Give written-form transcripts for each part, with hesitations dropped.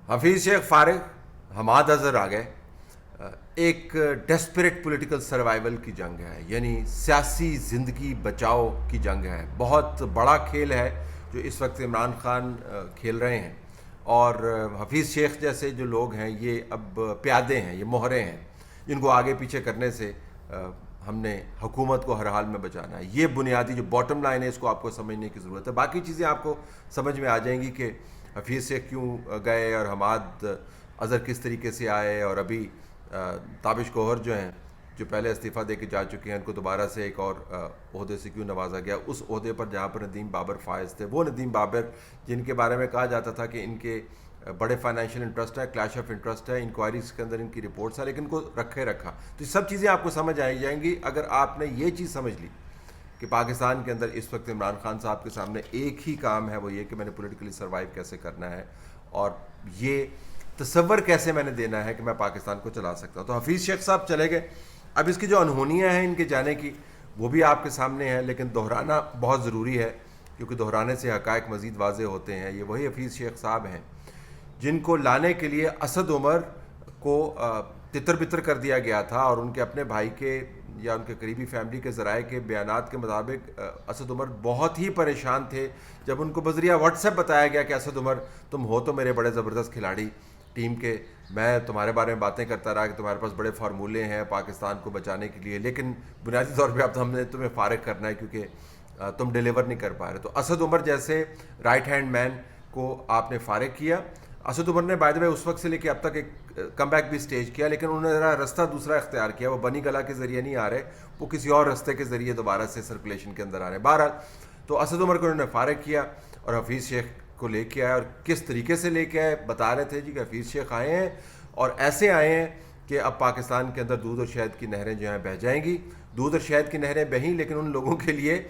حفیظ شیخ فارغ، حماد اظہر آ گئے. ایک ڈیسپریٹ پولیٹیکل سروائیول کی جنگ ہے، یعنی سیاسی زندگی بچاؤ کی جنگ ہے. بہت بڑا کھیل ہے جو اس وقت عمران خان کھیل رہے ہیں، اور حفیظ شیخ جیسے جو لوگ ہیں یہ اب پیادے ہیں، یہ مہرے ہیں جن کو آگے پیچھے کرنے سے ہم نے حکومت کو ہر حال میں بچانا ہے. یہ بنیادی جو باٹم لائن ہے اس کو آپ کو سمجھنے کی ضرورت ہے. باقی چیزیں آپ کو سمجھ میں آ جائیں گی کہ حفیظ شیخ کیوں گئے اور حماد اظہر کس طریقے سے آئے، اور ابھی تابش گوہر جو ہیں جو پہلے استعفیٰ دے کے جا چکے ہیں ان کو دوبارہ سے ایک اور عہدے سے کیوں نوازا گیا، اس عہدے پر جہاں پر ندیم بابر فائز تھے. وہ ندیم بابر جن کے بارے میں کہا جاتا تھا کہ ان کے بڑے فائنینشیل انٹرسٹ ہے، کلیش آف انٹرسٹ ہے، انکوائریز کے اندر ان کی رپورٹس ہیں، لیکن ان کو رکھا. تو یہ سب چیزیں آپ کو سمجھ آئی جائیں گی اگر آپ نے یہ چیز سمجھ لی کہ پاکستان کے اندر اس وقت عمران خان صاحب کے سامنے ایک ہی کام ہے، وہ یہ کہ میں نے پولیٹیکلی سروائیو کیسے کرنا ہے اور یہ تصور کیسے میں نے دینا ہے کہ میں پاکستان کو چلا سکتا ہوں. تو حفیظ شیخ صاحب چلے گئے. اب اس کی جو انہونیاں ہیں ان کے جانے کی وہ بھی آپ کے سامنے ہیں، لیکن دہرانا بہت ضروری ہے کیونکہ دہرانے سے حقائق مزید واضح ہوتے ہیں. یہ وہی حفیظ شیخ صاحب ہیں جن کو لانے کے لیے اسد عمر کو تتر بتر کر دیا گیا تھا، اور ان کے اپنے بھائی کے یا ان کے قریبی فیملی کے ذرائع کے بیانات کے مطابق اسد عمر بہت ہی پریشان تھے جب ان کو بذریعہ واٹس ایپ بتایا گیا کہ اسد عمر تم ہو تو میرے بڑے زبردست کھلاڑی ٹیم کے، میں تمہارے بارے میں باتیں کرتا رہا کہ تمہارے پاس بڑے فارمولے ہیں پاکستان کو بچانے کے لیے، لیکن بنیادی طور پہ اب ہم نے تمہیں فارغ کرنا ہے کیونکہ تم ڈیلیور نہیں کر پا رہے. تو اسد عمر جیسے رائٹ ہینڈ مین کو آپ نے فارغ کیا. اسد عمر نے بائی دی وے اس وقت سے لے کے اب تک ایک کم بیک بھی اسٹیج کیا، لیکن انہوں نے ذرا رستہ دوسرا اختیار کیا. وہ بنی گلا کے ذریعے نہیں آ رہے، وہ کسی اور رستے کے ذریعے دوبارہ سے سرکولیشن کے اندر آ رہے ہیں. بہرحال تو اسد عمر کو انہوں نے فارغ کیا اور حفیظ شیخ کو لے کے آئے. اور کس طریقے سے لے کے آئے بتا رہے تھے جی کہ حفیظ شیخ آئے ہیں اور ایسے آئے ہیں کہ اب پاکستان کے اندر دودھ اور شہد کی نہریں جو ہیں بہہ جائیں گی. دودھ اور شہد کی نہریں بہیں، لیکن ان لوگوں کے لیے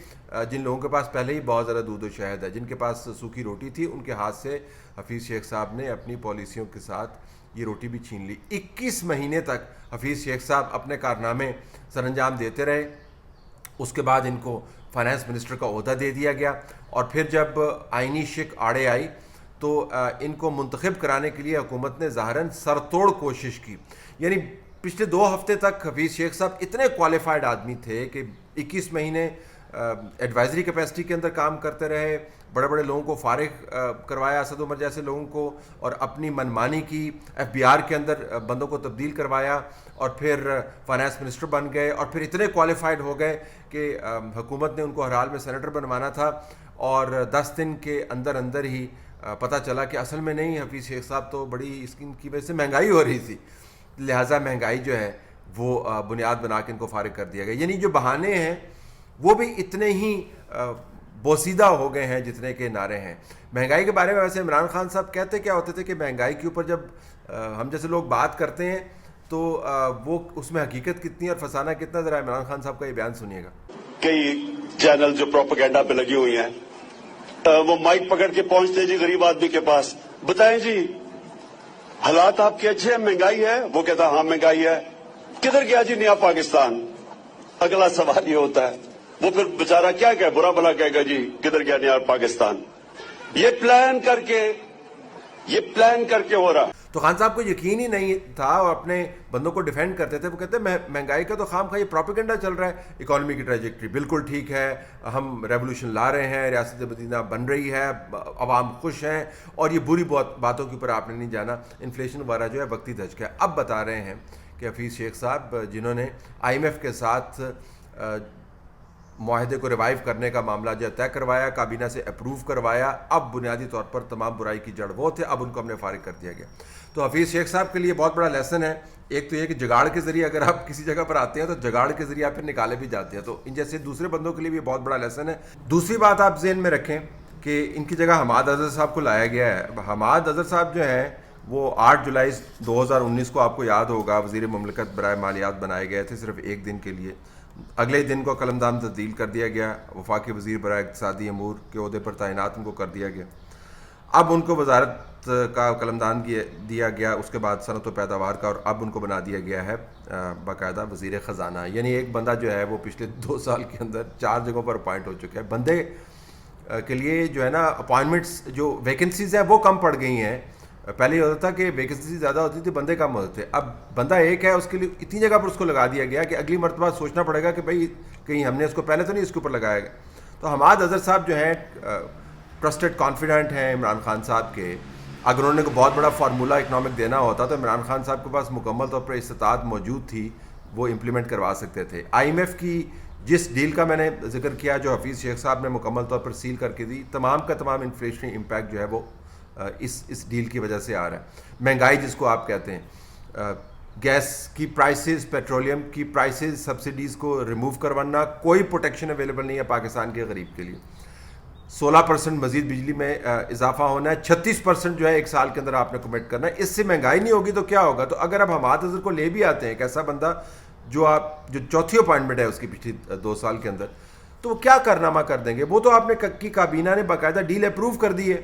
جن لوگوں کے پاس پہلے ہی بہت زیادہ دودھ و شہد ہے، جن کے پاس سوکھی روٹی تھی، ان کے ہاتھ سے حفیظ شیخ صاحب نے اپنی پالیسیوں کے ساتھ یہ روٹی بھی چھین لی. 21 مہینے تک حفیظ شیخ صاحب اپنے کارنامے سر انجام دیتے رہے. اس کے بعد ان کو فائنانس منسٹر کا عہدہ دے دیا گیا، اور پھر جب آئینی شک آڑے آئی تو ان کو منتخب کرانے کے لیے حکومت نے ظاہراً سر توڑ کوشش کی. یعنی پچھلے 2 ہفتے تک حفیظ شیخ صاحب اتنے کوالیفائڈ آدمی تھے کہ 21 مہینے ایڈوائزری کیپیسٹی کے اندر کام کرتے رہے، بڑے بڑے لوگوں کو فارغ کروایا، اسد عمر جیسے لوگوں کو، اور اپنی منمانی کی FBR کے اندر بندوں کو تبدیل کروایا، اور پھر فائنانس منسٹر بن گئے، اور پھر اتنے کوالیفائڈ ہو گئے کہ حکومت نے ان کو ہر حال میں سینیٹر بنوانا تھا. اور 10 دن کے اندر اندر ہی پتہ چلا کہ اصل میں نہیں، حفیظ شیخ صاحب تو بڑی اس کی وجہ سے مہنگائی ہو رہی تھی، لہٰذا مہنگائی جو ہے وہ بنیاد بنا کے ان کو فارغ کر دیا گیا. یعنی جو بہانے ہیں وہ بھی اتنے ہی بوسیدہ ہو گئے ہیں جتنے کے نعرے ہیں. مہنگائی کے بارے میں ویسے عمران خان صاحب کہتے کیا ہوتے تھے کہ مہنگائی کے اوپر جب ہم جیسے لوگ بات کرتے ہیں تو وہ اس میں حقیقت کتنی اور فسانہ کتنا، ذرا عمران خان صاحب کا یہ بیان سنیے گا. کئی چینل جو پروپیگنڈا پہ لگی ہوئی ہیں وہ مائک پکڑ کے پہنچتے جی غریب آدمی کے پاس، بتائیں جی حالات آپ کے اچھے ہیں، مہنگائی ہے؟ وہ کہتا ہاں مہنگائی ہے. کدھر گیا جی نیا پاکستان؟ اگلا سوال یہ ہوتا ہے. وہ پھر بیچارہ کیا کہ برا بھلا کہے گا جی کدھر گیا نیا پاکستان. یہ پلان کر کے ہو رہا. تو خان صاحب کو یقین ہی نہیں تھا اور اپنے بندوں کو ڈیفینڈ کرتے تھے. وہ کہتے ہیں مہنگائی کا تو خام خواہ یہ پروپیگنڈا چل رہا ہے، اکانومی کی ٹریجیکٹری بالکل ٹھیک ہے، ہم ریولوشن لا رہے ہیں، ریاست مدینہ بن رہی ہے، عوام خوش ہیں، اور یہ بری باتوں کے اوپر آپ نے نہیں جانا، انفلیشن وغیرہ جو ہے وقتی دھچکا ہے. اب بتا رہے ہیں کہ حفیظ شیخ صاحب جنہوں نے IMF کے ساتھ معاہدے کو ریوائیو کرنے کا معاملہ جو طے کروایا، کابینہ سے اپروو کروایا، اب بنیادی طور پر تمام برائی کی جڑ وہ تھے، اب ان کو ہم نے فارغ کر دیا گیا. تو حفیظ شیخ صاحب کے لیے بہت بڑا لیسن ہے. ایک تو یہ کہ جگاڑ کے ذریعے اگر آپ کسی جگہ پر آتے ہیں تو جگاڑ کے ذریعے آپ پھر نکالے بھی جاتے ہیں، تو ان جیسے دوسرے بندوں کے لیے بھی بہت بڑا لیسن ہے. دوسری بات آپ ذہن میں رکھیں کہ ان کی جگہ حماد اظہر صاحب کو لایا گیا ہے. حماد اظہر صاحب جو ہیں وہ 8 جولائی 2019 کو آپ کو یاد ہوگا وزیر مملکت برائے مالیات بنائے گئے تھے صرف ایک دن کے لیے. اگلے دن کو قلمدان تبدیل کر دیا گیا، وفاقی وزیر برائے اقتصادی امور کے عہدے پر تعینات ان کو کر دیا گیا. اب ان کو وزارت کا قلمدان دیا گیا، اس کے بعد صنعت و پیداوار کا، اور اب ان کو بنا دیا گیا ہے باقاعدہ وزیر خزانہ. یعنی ایک بندہ جو ہے وہ پچھلے 2 سال کے اندر 4 جگہوں پر اپوائنٹ ہو چکا ہے. بندے کے لیے جو ہے نا اپوائنٹمنٹس جو ویکنسیز ہیں وہ کم پڑ گئی ہیں پہلے یہ ہوتا تھا کہ ویکینسی زیادہ ہوتی تھی, بندے کم ہوتے تھے. اب بندہ ایک ہے, اس کے لیے اتنی جگہ پر اس کو لگا دیا گیا کہ اگلی مرتبہ سوچنا پڑے گا کہ بھائی کہیں ہم نے اس کو پہلے تو نہیں اس کے اوپر لگایا گیا. تو حماد اظہر صاحب جو ہیں ٹرسٹڈ کانفیڈنٹ ہیں عمران خان صاحب کے. اگر انہوں نے کوئی بہت بڑا فارمولہ اکنامک دینا ہوتا تو عمران خان صاحب کے پاس مکمل طور پر استطاعت موجود تھی, وہ امپلیمنٹ کروا سکتے تھے. آئی ایم ایف کی جس ڈیل کا میں نے ذکر کیا جو حفیظ شیخ صاحب نے مکمل طور پر سیل کر کے دی, تمام کا تمام انفلیشنری امپیکٹ جو ہے وہ اس ڈیل کی وجہ سے آ رہا ہے. مہنگائی جس کو آپ کہتے ہیں, گیس کی پرائسز, پیٹرولیم کی پرائسز, سبسڈیز کو ریموو کروانا, کوئی پروٹیکشن اویلیبل نہیں ہے پاکستان کے غریب کے لیے. 16% مزید بجلی میں اضافہ ہونا ہے, 36% جو ہے ایک سال کے اندر آپ نے کمٹ کرنا ہے. اس سے مہنگائی نہیں ہوگی تو کیا ہوگا؟ تو اگر آپ حماد اظہر کو لے بھی آتے ہیں, ایک ایسا بندہ جو چوتھی اپوائنٹمنٹ ہے اس کی پچھلی 2 سال کے اندر, تو وہ کیا کارنامہ کر دیں گے؟ وہ تو آپ نے کی کابینہ نے باقاعدہ ڈیل اپروو کر دی ہے,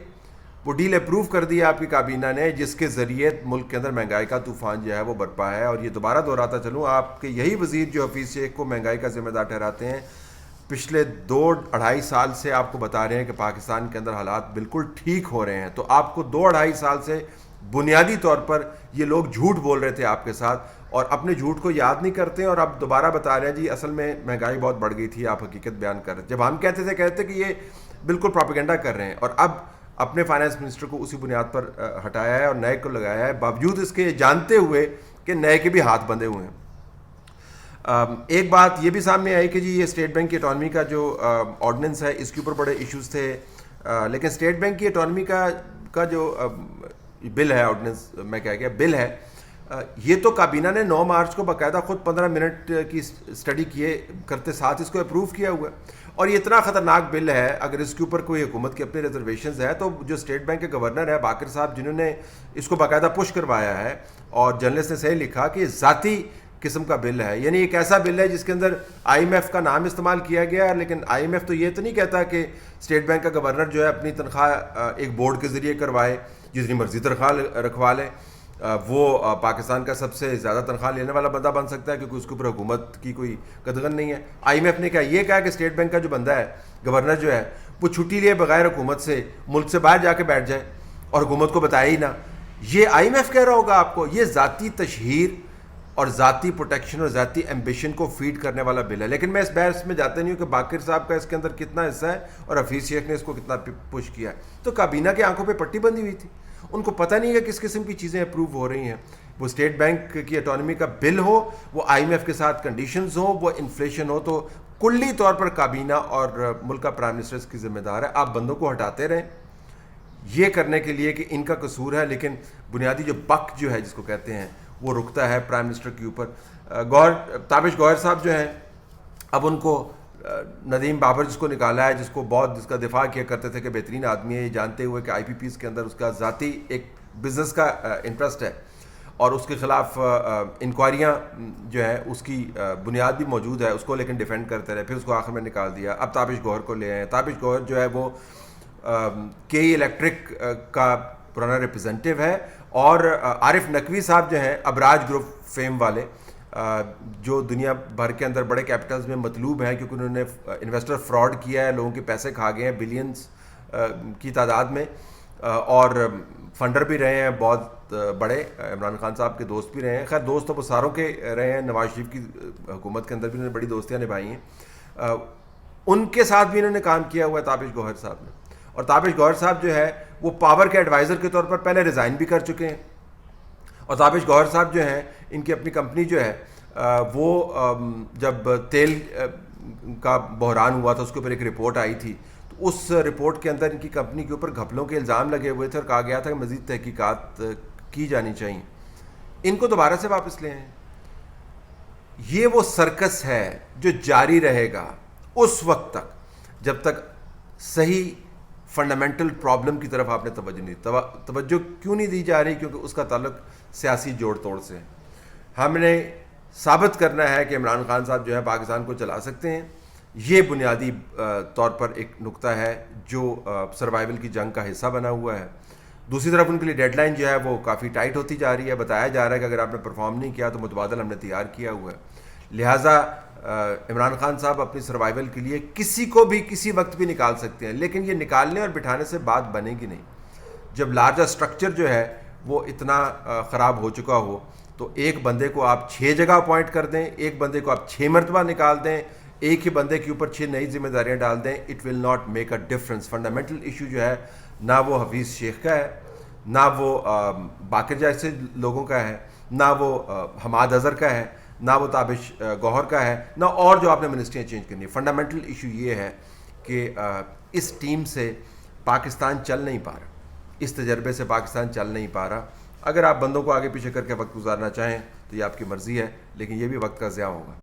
وہ ڈیل اپروو کر دی ہے آپ کی کابینہ نے, جس کے ذریعے ملک کے اندر مہنگائی کا طوفان جو ہے وہ برپا ہے. اور یہ دوبارہ دہراتا چلوں, آپ کے یہی وزیر جو حفیظ شیخ کو مہنگائی کا ذمہ دار ٹھہراتے ہیں, پچھلے 2-2.5 سال سے آپ کو بتا رہے ہیں کہ پاکستان کے اندر حالات بالکل ٹھیک ہو رہے ہیں. تو آپ کو 2-2.5 سال سے بنیادی طور پر یہ لوگ جھوٹ بول رہے تھے آپ کے ساتھ, اور اپنے جھوٹ کو یاد نہیں کرتے, اور اب دوبارہ بتا رہے ہیں جی اصل میں مہنگائی بہت بڑھ گئی تھی, آپ حقیقت بیان کر رہے ہیں. جب ہم کہتے تھے کہ یہ بالکل پروپیگنڈا کر رہے ہیں, اور اب اپنے فائنانس منسٹر کو اسی بنیاد پر ہٹایا ہے اور نئے کو لگایا ہے, باوجود اس کے جانتے ہوئے کہ نئے کے بھی ہاتھ بندھے ہوئے ہیں. ایک بات یہ بھی سامنے آئی کہ جی یہ اسٹیٹ بینک کی اٹانومی کا جو آرڈیننس ہے, اس کے اوپر بڑے ایشوز تھے, لیکن اسٹیٹ بینک کی اٹانومی کا جو بل ہے, آرڈیننس میں کہہ گیا بل ہے, یہ تو کابینہ نے 9 مارچ کو باقاعدہ خود 15 منٹ کی اسٹڈی کرتے ساتھ اس کو اپروو کیا ہوا ہے. اور یہ اتنا خطرناک بل ہے, اگر اس کے اوپر کوئی حکومت کی اپنی ریزرویشنز ہے, تو جو اسٹیٹ بینک کے گورنر ہے باقر صاحب, جنہوں نے اس کو باقاعدہ پش کروایا ہے, اور جرنلسٹ نے صحیح لکھا کہ یہ ذاتی قسم کا بل ہے. یعنی ایک ایسا بل ہے جس کے اندر آئی ایم ایف کا نام استعمال کیا گیا ہے, لیکن آئی ایم ایف تو یہ تو نہیں کہتا کہ اسٹیٹ بینک کا گورنر جو ہے اپنی تنخواہ ایک بورڈ کے ذریعے کروائے, جتنی مرضی تنخواہ رکھوا لے, وہ پاکستان کا سب سے زیادہ تنخواہ لینے والا بندہ بن سکتا ہے, کیونکہ اس کے اوپر حکومت کی کوئی قدغن نہیں ہے. آئی ایم ایف نے یہ کہا کہ اسٹیٹ بینک کا جو بندہ ہے, گورنر جو ہے, وہ چھٹی لیے بغیر حکومت سے ملک سے باہر جا کے بیٹھ جائے اور حکومت کو بتایا ہی نہ. یہ آئی ایم ایف کہہ رہا ہوگا آپ کو. یہ ذاتی تشہیر اور ذاتی پروٹیکشن اور ذاتی ایمبیشن کو فیڈ کرنے والا بل ہے. لیکن میں اس بحث میں جاتا نہیں ہوں کہ باقر صاحب کا اس کے اندر کتنا حصہ ہے اور حفیظ شیخ نے اس کو کتنا پش کیا ہے. تو کابینہ کی آنکھوں پہ پٹی بندھی ہوئی تھی, ان کو پتہ نہیں ہے کس قسم کی چیزیں اپروو ہو رہی ہیں. وہ اسٹیٹ بینک کی اٹانومی کا بل ہو, وہ آئی ایم ایف کے ساتھ کنڈیشنز ہوں, وہ انفلیشن ہو, تو کلی طور پر کابینہ اور ملک کا پرائم منسٹر اس کی ذمہ دار ہے. آپ بندوں کو ہٹاتے رہیں یہ کرنے کے لیے کہ ان کا قصور ہے, لیکن بنیادی جو بک جو ہے جس کو کہتے ہیں وہ رکتا ہے پرائم منسٹر کے اوپر. تابش گوہر صاحب جو ہیں, اب ان کو ندیم بابر جس کو نکالا ہے, جس کا دفاع کیا کرتے تھے کہ بہترین آدمی ہے, یہ جانتے ہوئے کہ آئی پی پیز کے اندر اس کا ذاتی ایک بزنس کا انٹرسٹ ہے اور اس کے خلاف انکوائریاں جو ہے اس کی بنیاد بھی موجود ہے, اس کو لیکن ڈیفینڈ کرتے رہے, پھر اس کو آخر میں نکال دیا. اب تابش گوہر کو لے آئے. تابش گوہر جو ہے وہ کے ای الیکٹرک کا پرانا ریپرزینٹیو ہے, اور عارف نقوی صاحب جو ہیں ابراج گروپ فیم والے, جو دنیا بھر کے اندر بڑے کیپٹلز میں مطلوب ہیں کیونکہ انہوں نے انویسٹر فراڈ کیا ہے, لوگوں کے پیسے کھا گئے ہیں بلینز کی تعداد میں, اور فنڈر بھی رہے ہیں بہت بڑے, عمران خان صاحب کے دوست بھی رہے ہیں. خیر دوست تو وہ ساروں کے رہے ہیں, نواز شریف کی حکومت کے اندر بھی انہوں نے بڑی دوستیاں نبھائی ہیں, ان کے ساتھ بھی انہوں نے کام کیا ہوا ہے تابش گوہر صاحب نے. اور تابش گوہر صاحب جو ہے وہ پاور کے ایڈوائزر کے طور پر پہلے ریزائن بھی کر چکے ہیں, اور تابش گوہر صاحب جو ہیں ان کی اپنی کمپنی جو ہے وہ جب تیل کا بحران ہوا تھا اس کے اوپر ایک رپورٹ آئی تھی, تو اس رپورٹ کے اندر ان کی کمپنی کے اوپر گھپلوں کے الزام لگے ہوئے تھے اور کہا گیا تھا کہ مزید تحقیقات کی جانی چاہیے. ان کو دوبارہ سے واپس لے آئیں. یہ وہ سرکس ہے جو جاری رہے گا اس وقت تک جب تک صحیح فنڈامنٹل پرابلم کی طرف آپ نے توجہ کیوں نہیں دی جا رہی؟ کیونکہ اس کا تعلق سیاسی جوڑ توڑ سے ہے. ہم نے ثابت کرنا ہے کہ عمران خان صاحب جو ہے پاکستان کو چلا سکتے ہیں. یہ بنیادی طور پر ایک نقطہ ہے جو سروائیول کی جنگ کا حصہ بنا ہوا ہے. دوسری طرف ان کے لیے ڈیڈ لائن جو ہے وہ کافی ٹائٹ ہوتی جا رہی ہے. بتایا جا رہا ہے کہ اگر آپ نے پرفارم نہیں کیا تو متبادل ہم نے تیار کیا ہوا ہے. لہٰذا عمران خان صاحب اپنی سروائیول کے لیے کسی کو بھی کسی وقت بھی نکال سکتے ہیں, لیکن یہ نکالنے اور بٹھانے سے بات بنے گی نہیں. جب لارجر اسٹرکچر جو ہے وہ اتنا خراب ہو چکا ہو تو ایک بندے کو آپ 6 جگہ اپوائنٹ کر دیں, ایک بندے کو آپ 6 مرتبہ نکال دیں, ایک ہی بندے کے اوپر 6 نئی ذمہ داریاں ڈال دیں, it will not make a difference. Fundamental issue جو ہے نہ وہ حفیظ شیخ کا ہے, نہ وہ باقر جیسے لوگوں کا ہے, نہ وہ حماد اظہر کا ہے, نہ وہ تابش گوہر کا ہے, نہ اور جو آپ نے منسٹریاں چینج کرنی ہے. فنڈامنٹل ایشو یہ ہے کہ اس ٹیم سے پاکستان چل نہیں پا رہا, اس تجربے سے پاکستان چل نہیں پا رہا. اگر آپ بندوں کو آگے پیچھے کر کے وقت گزارنا چاہیں تو یہ آپ کی مرضی ہے, لیکن یہ بھی وقت کا ضیاع ہوگا.